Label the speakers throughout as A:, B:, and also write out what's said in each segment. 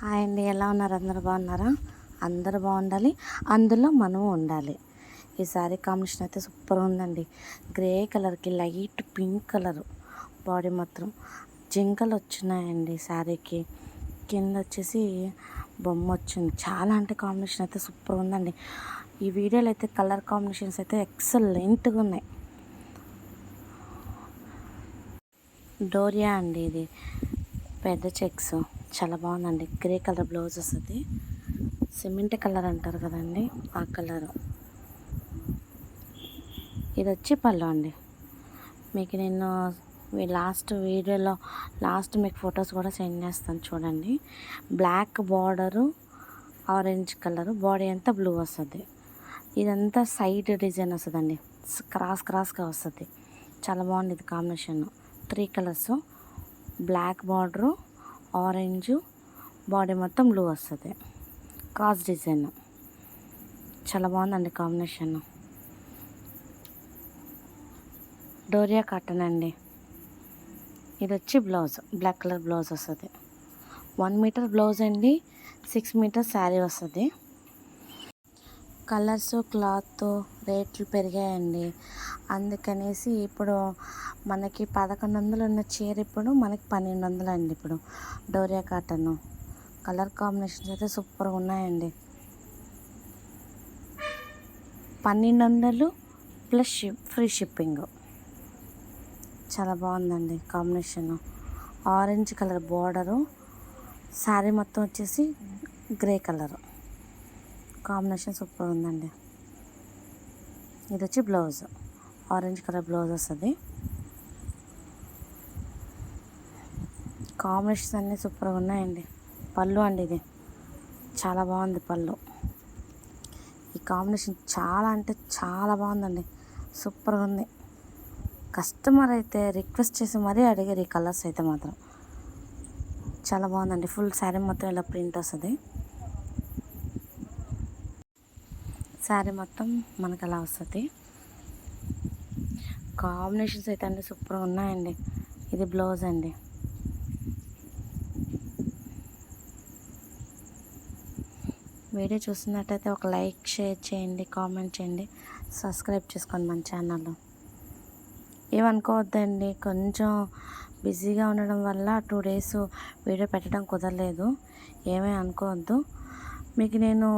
A: Hi అండి, ఎలా ఉన్నారు? అందరు బాగున్నారా? అందరూ బాగుండాలి, అందులో మనము ఉండాలి. ఈ శారీ కాంబినేషన్ అయితే సూపర్ ఉందండి. గ్రే కలర్కి లైట్ పింక్ కలర్ బాడీ మొత్తం జింకలు వచ్చినాయండి శారీకి. కింద వచ్చేసి బొమ్మ వచ్చింది. చాలా అంటే కాంబినేషన్ అయితే సూపర్ ఉందండి. ఈ వీడియోలో అయితే కలర్ కాంబినేషన్స్ అయితే ఎక్సలెంట్గా ఉన్నాయి. డోరియా అండి, ఇది పెద్ద చెక్స్ చాలా బాగుందండి. గ్రే కలర్ బ్లౌజ్ వస్తుంది. సిమెంట్ కలర్ అంటారు కదండి, ఆ కలరు. ఇది వచ్చి పళ్ళు అండి. మీకు నేను లాస్ట్ వీడియోలో మీకు ఫొటోస్ కూడా సెండ్ చేస్తాను చూడండి. Black border, orange colour, body అంతా బ్లూ వస్తుంది. ఇదంతా సైడ్ డిజైన్ వస్తుందండి, క్రాస్గా వస్తుంది. చాలా బాగుంది ఇది combination. 3 colours, black border, orange, body మొత్తం బ్లూ వస్తుంది. క్రాస్ డిజైన్ చాలా బాగుందండి కాంబినేషన్. డోరియా కాటన్ అండి. ఇది వచ్చి బ్లౌజ్, బ్లాక్ కలర్ బ్లౌజ్ వస్తుంది. 1 మీటర్ బ్లౌజ్ అండి, 6 మీటర్ శారీ వస్తుంది. కలర్స్, క్లాత్ రేట్లు పెరిగాయండి. అందుకనేసి ఇప్పుడు మనకి 1100 ఉన్న చీర ఇప్పుడు మనకి 1200 అండి. ఇప్పుడు డోరియా కాటన్ కలర్ కాంబినేషన్స్ అయితే సూపర్గా ఉన్నాయండి. 1200 ప్లస్ ఫ్రీ షిప్పింగ్. చాలా బాగుందండి combination. Orange colour border, sari మొత్తం వచ్చేసి గ్రే కలర్ కాంబినేషన్ సూపర్ ఉందండి. ఇది వచ్చి బ్లౌజ్, ఆరెంజ్ కలర్ బ్లౌజ్ వస్తుంది. కాంబినేషన్స్ అన్నీ సూపర్గా ఉన్నాయండి. పళ్ళు అండి, ఇది చాలా బాగుంది పళ్ళు. ఈ కాంబినేషన్ చాలా అంటే చాలా బాగుందండి, సూపర్గా ఉంది. కస్టమర్ అయితే రిక్వెస్ట్ చేసి మరీ అడిగారు ఈ కలర్స్ అయితే మాత్రం. చాలా బాగుందండి. ఫుల్ శారీ మొత్తం ఇలా ప్రింట్ వస్తుంది. శారీ మొత్తం మనకు అలా వస్తుంది. కాంబినేషన్స్ అయితే అన్నీ సూపర్గా ఉన్నాయండి. ఇది బ్లౌజ్ అండి. వీడియో చూస్తున్నట్టయితే ఒక లైక్, షేర్ చేయండి, కామెంట్ చేయండి, సబ్స్క్రైబ్ చేసుకోండి మన ఛానల్లో. ఏమనుకోవద్దండి, కొంచెం బిజీగా ఉండడం వల్ల 2 డేస్ వీడియో పెట్టడం కుదరలేదు. ఏమీ అనుకోవద్దు. మీకు నేను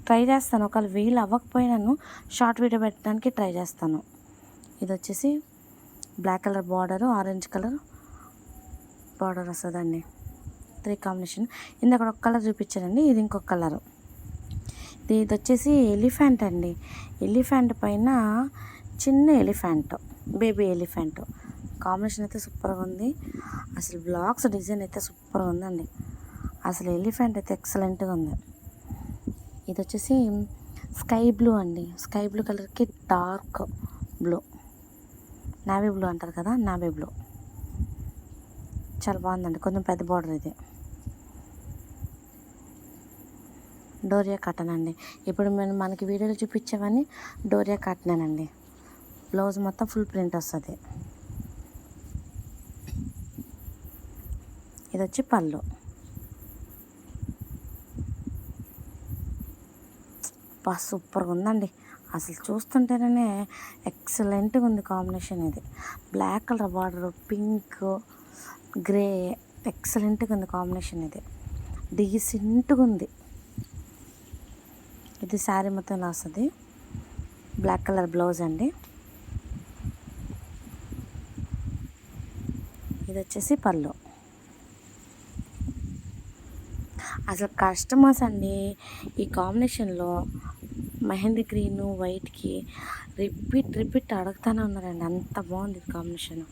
A: ట్రై చేస్తాను, ఒకవేళ వీలు అవ్వకపోయినాను షార్ట్ వీడియో పెట్టడానికి ట్రై చేస్తాను. ఇది వచ్చేసి black colour border, orange colour border వస్తుందండి. 3 కాంబినేషన్. ఇందాక ఒక కలర్ చూపించానండి, ఇది ఇంకొక కలరు. ఇది వచ్చేసి ఎలిఫెంట్ అండి. ఎలిఫెంట్ పైన చిన్న ఎలిఫెంట్, బేబీ ఎలిఫెంట్ కాంబినేషన్ అయితే సూపర్గా ఉంది. అసలు బ్లాక్స్ డిజైన్ అయితే సూపర్గా ఉందండి. అసలు ఎలిఫెంట్ అయితే ఎక్సలెంట్గా ఉంది. ఇది వచ్చేసి స్కై బ్లూ అండి. స్కై బ్లూ కలర్కి డార్క్ బ్లూ, నావీ బ్లూ అంటారు కదా, నావీ బ్లూ చాలా బాగుందండి. కొంచెం పెద్ద బార్డర్. ఇది డోరియా కాటన్ అండి. ఇప్పుడు మనకి వీడియోలో చూపించేవన్నీ డోరియా కాటనేనండి. బ్లౌజ్ మొత్తం ఫుల్ ప్రింట్ వస్తుంది. ఇది వచ్చి పళ్ళు. సూపర్గా ఉందండి. అసలు చూస్తుంటేనే ఎక్సలెంట్గా ఉంది కాంబినేషన్. ఇది black colour border, pink, grey ఎక్సలెంట్గా ఉంది కాంబినేషన్. ఇది డీసెంట్గా ఉంది. ఇది శారీ మొత్తం ఇలా వస్తుంది. బ్లాక్ కలర్ బ్లౌజ్ అండి. ఇది వచ్చేసి పళ్ళు. అసలు కస్టమర్స్ అండి ఈ కాంబినేషన్లో మెహందీ గ్రీను వైట్కి రిపీట్ అడుగుతూనే ఉన్నారండి. అంత బాగుంది ఇది కాంబినేషన్.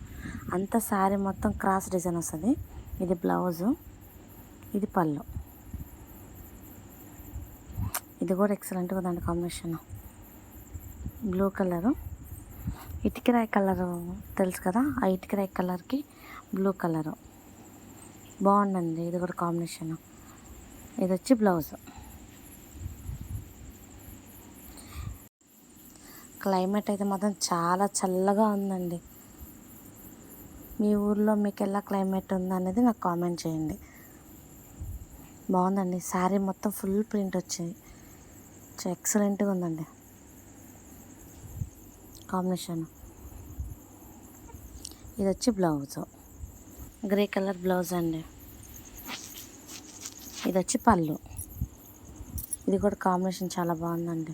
A: అంత శారీ మొత్తం క్రాస్ డిజైన్ వస్తుంది. ఇది బ్లౌజు, ఇది పళ్ళు. ఇది కూడా ఎక్సలెంట్గా ఉందండి కాంబినేషన్. బ్లూ కలరు, ఇటుకరాయి కలరు తెలుసు కదా, ఆ ఇటుకరాయి కలర్కి బ్లూ కలరు బాగుందండి. ఇది కూడా కాంబినేషన్. ఇది వచ్చి బ్లౌజ్. క్లైమేట్ అయితే మాత్రం చాలా చల్లగా ఉందండి. మీ ఊర్లో మీకు ఎలా క్లైమేట్ ఉందనేది నాకు కామెంట్ చేయండి. బాగుందండి. శారీ మొత్తం ఫుల్ ప్రింట్ వచ్చింది. ఎక్సలెంట్గా ఉందండి కాంబినేషన్. ఇది వచ్చి బ్లౌజ్, గ్రే కలర్ బ్లౌజ్ అండి. ఇది వచ్చి పళ్ళు. ఇది కూడా కాంబినేషన్ చాలా బాగుందండి.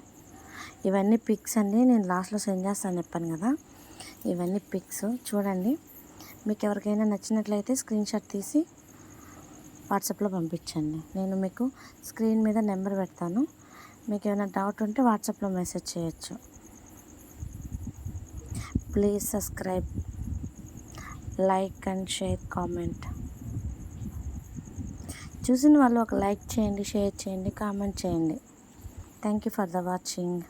A: ఇవన్నీ పిక్స్ అండి, నేను లాస్ట్లో సెండ్ చేస్తాను చెప్పాను కదా. ఇవన్నీ పిక్స్ చూడండి. మీకు ఎవరికైనా నచ్చినట్లయితే స్క్రీన్ షాట్ తీసి వాట్సాప్లో పంపించండి. నేను మీకు స్క్రీన్ మీద నెంబర్ పెడతాను. మీకు ఏమైనా డౌట్ ఉంటే వాట్సాప్లో మెసేజ్ చేయొచ్చు. Please subscribe, like and share, comment. చూసిన వాళ్ళు ఒక లైక్ చేయండి, షేర్ చేయండి, కామెంట్ చేయండి. Thank you for the watching.